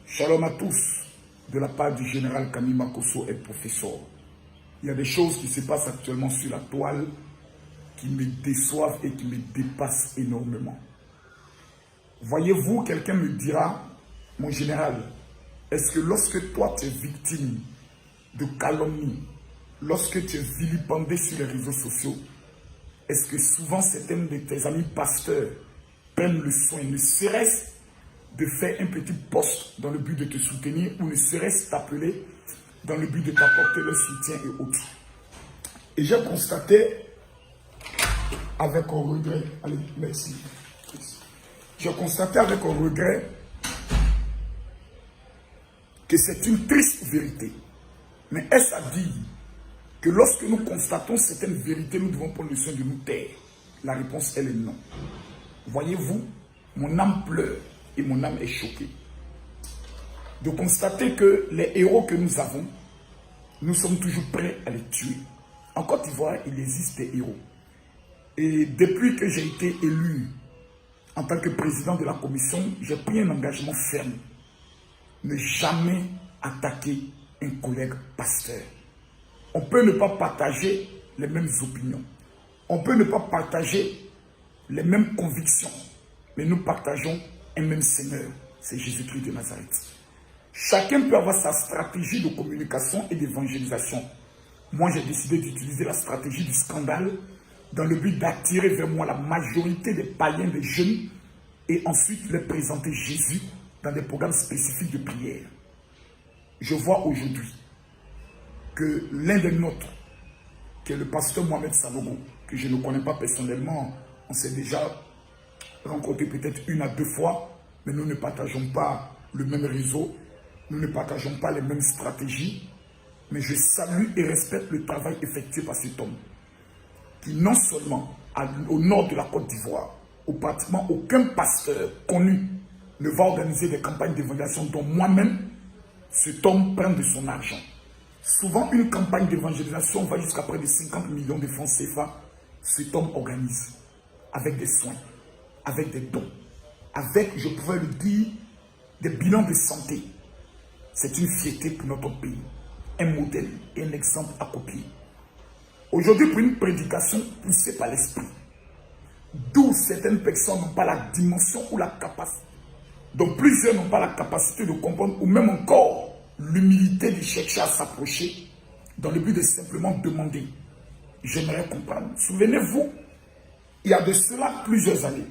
Shalom à tous, de la part du général Camille Makosso et professeur. Il y a des choses qui se passent actuellement sur la toile qui me déçoivent et qui me dépassent énormément. Voyez-vous, quelqu'un me dira, mon général, est-ce que lorsque toi tu es victime de calomnie, lorsque tu es vilipendé sur les réseaux sociaux, est-ce que souvent certains de tes amis pasteurs prennent le soin, ne serait-ce de faire un petit post dans le but de te soutenir ou ne serait-ce t'appeler dans le but de t'apporter le soutien et autres. Et j'ai constaté avec un regret, allez, merci. J'ai constaté avec un regret que c'est une triste vérité. Mais est-ce à dire que lorsque nous constatons certaines vérités, nous devons prendre le soin de nous taire? La réponse, elle est non. Voyez-vous, mon âme pleure et mon âme est choquée de constater que les héros que nous avons, nous sommes toujours prêts à les tuer. En Côte d'Ivoire, il existe des héros. Et depuis que j'ai été élu en tant que président de la commission, j'ai pris un engagement ferme. Ne jamais attaquer un collègue pasteur. On peut ne pas partager les mêmes opinions. On peut ne pas partager les mêmes convictions. Mais nous partageons un même Seigneur, c'est Jésus-Christ de Nazareth. Chacun peut avoir sa stratégie de communication et d'évangélisation. Moi, j'ai décidé d'utiliser la stratégie du scandale dans le but d'attirer vers moi la majorité des païens, des jeunes, et ensuite les présenter Jésus dans des programmes spécifiques de prière. Je vois aujourd'hui que l'un des nôtres, qui est le pasteur Mohamed Sanogo, que je ne connais pas personnellement, on s'est déjà rencontré peut-être 1 à 2 fois, mais nous ne partageons pas le même réseau, nous ne partageons pas les mêmes stratégies, mais je salue et respecte le travail effectué par cet homme, qui non seulement au nord de la Côte d'Ivoire, où pratiquement aucun pasteur connu ne va organiser des campagnes d'évangélisation dont moi-même, cet homme prend de son argent. Souvent, une campagne d'évangélisation va jusqu'à près de 50 millions de francs CFA. Cet homme organise avec des soins, avec des dons, avec, je pourrais le dire, des bilans de santé. C'est une fierté pour notre pays, un modèle et un exemple à copier. Aujourd'hui, pour une prédication poussée par l'esprit, d'où certaines personnes n'ont pas la dimension ou la capacité, dont plusieurs n'ont pas la capacité de comprendre, ou même encore l'humilité de chercher à s'approcher dans le but de simplement demander. J'aimerais comprendre. Souvenez-vous, il y a de cela plusieurs années,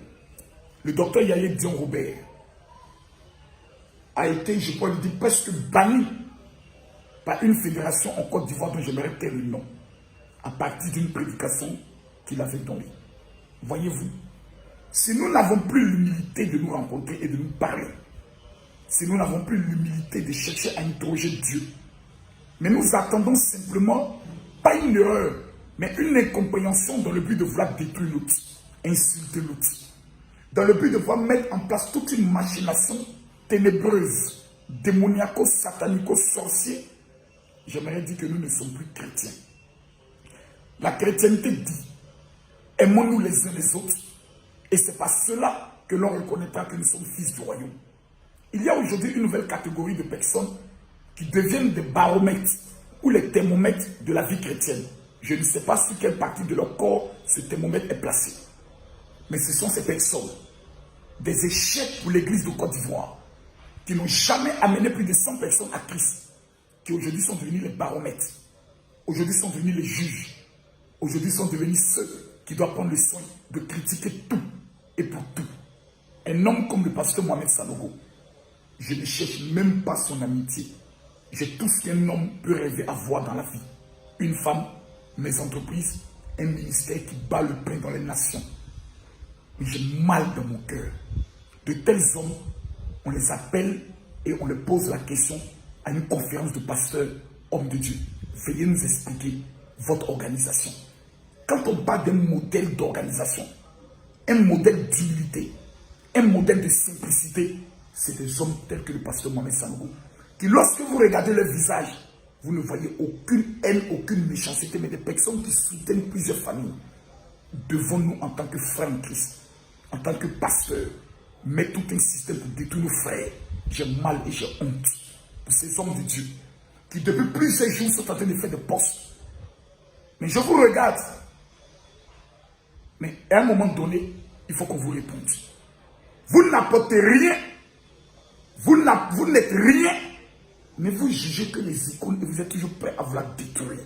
le docteur Yahya Dion Robert a été, je peux le dire, presque banni par une fédération en Côte d'Ivoire dont j'aimerais taire le nom, à partir d'une prédication qu'il avait donnée. Voyez-vous, si nous n'avons plus l'humilité de nous rencontrer et de nous parler, si nous n'avons plus l'humilité de chercher à interroger Dieu, mais nous attendons simplement, pas une erreur, mais une incompréhension dans le but de vouloir détruire l'autre, insulter l'autre, dans le but de vouloir mettre en place toute une machination ténébreuse, démoniaco-satanico-sorcier, j'aimerais dire que nous ne sommes plus chrétiens. La chrétienté dit, aimons-nous les uns les autres, et c'est par cela que l'on reconnaîtra que nous sommes fils du royaume. Il y a aujourd'hui une nouvelle catégorie de personnes qui deviennent des baromètres ou les thermomètres de la vie chrétienne. Je ne sais pas sur quelle partie de leur corps ce thermomètre est placé. Mais ce sont ces personnes, des échecs pour l'église de Côte d'Ivoire, qui n'ont jamais amené plus de 100 personnes à Christ, qui aujourd'hui sont devenus les baromètres, aujourd'hui sont devenus les juges, aujourd'hui sont devenus ceux qui doivent prendre le soin de critiquer tout et pour tout. Un homme comme le pasteur Mohamed Sanogo, je ne cherche même pas son amitié. J'ai tout ce qu'un homme peut rêver avoir dans la vie. Une femme, mes entreprises, un ministère qui bat le pain dans les nations. Mais j'ai mal dans mon cœur. De tels hommes, on les appelle et on leur pose la question à une conférence de pasteurs, hommes de Dieu. Veuillez nous expliquer votre organisation. Quand on parle d'un modèle d'organisation, un modèle d'humilité, un modèle de simplicité, c'est des hommes tels que le pasteur Mohamed Sanogo, qui lorsque vous regardez leur visage, vous ne voyez aucune haine, aucune méchanceté, mais des personnes qui soutiennent plusieurs familles. Devons-nous, en tant que frères en Christ, en tant que pasteurs, mettre tout un système pour détruire nos frères, j'ai mal et j'ai honte pour ces hommes de Dieu qui depuis plusieurs jours sont en train de faire des postes. Mais je vous regarde. Mais à un moment donné, il faut qu'on vous réponde. Vous n'apportez rien. Vous n'êtes rien. Mais vous jugez que les icônes et vous êtes toujours prêts à vous la détruire.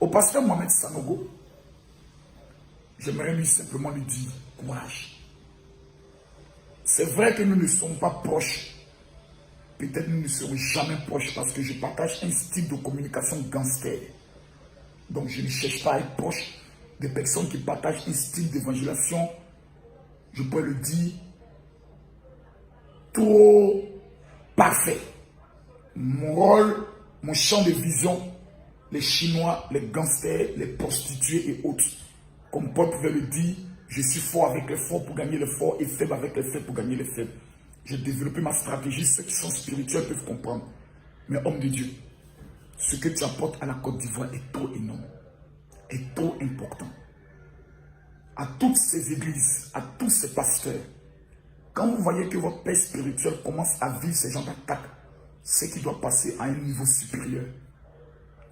Au pasteur Mohamed Sanogo, j'aimerais lui simplement lui dire courage. C'est vrai que nous ne sommes pas proches. Peut-être nous ne serons jamais proches parce que je partage un style de communication gangster. Donc je ne cherche pas à être proche des personnes qui partagent un style d'évangélisation, je peux le dire, trop parfait. Mon rôle, mon champ de vision, les Chinois, les gangsters, les prostituées et autres. Comme Paul pouvait le dire, je suis fort avec les forts pour gagner les forts et faible avec les faibles pour gagner les faibles. J'ai développé ma stratégie, ceux qui sont spirituels peuvent comprendre. Mais homme de Dieu, ce que tu apportes à la Côte d'Ivoire est trop énorme, est trop important. À toutes ces églises, à tous ces pasteurs, quand vous voyez que votre père spirituel commence à vivre ces genres d'attaques, c'est qu'il doit passer à un niveau supérieur.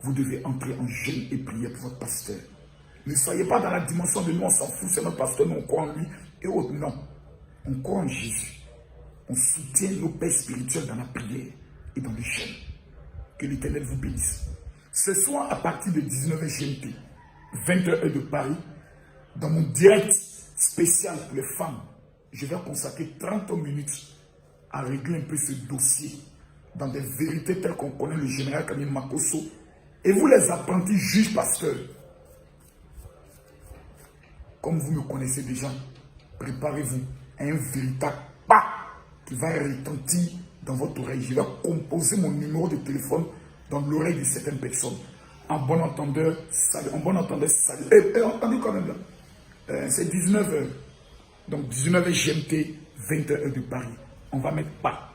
Vous devez entrer en jeûne et prier pour votre pasteur. Ne soyez pas dans la dimension de nous, on s'en fout, c'est notre pasteur, nous on croit en lui et autres. Non, on croit en Jésus. On soutient nos pères spirituels dans la prière et dans le jeûne. Que l'Éternel vous bénisse. Ce soir, à partir de 19h GMT, 20h de Paris, dans mon direct spécial pour les femmes, je vais consacrer 30 minutes à régler un peu ce dossier dans des vérités telles qu'on connaît le général Camille Makosso. Et vous les apprentis juges pasteurs, comme vous me connaissez déjà, préparez-vous à un véritable pas qui va retentir dans votre oreille. Je vais composer mon numéro de téléphone dans l'oreille de certaines personnes. En bon entendeur, salut. En bon entendeur, salut. Entendez quand même là. C'est 19h. Donc 19h GMT, 20h de Paris. On va mettre pas.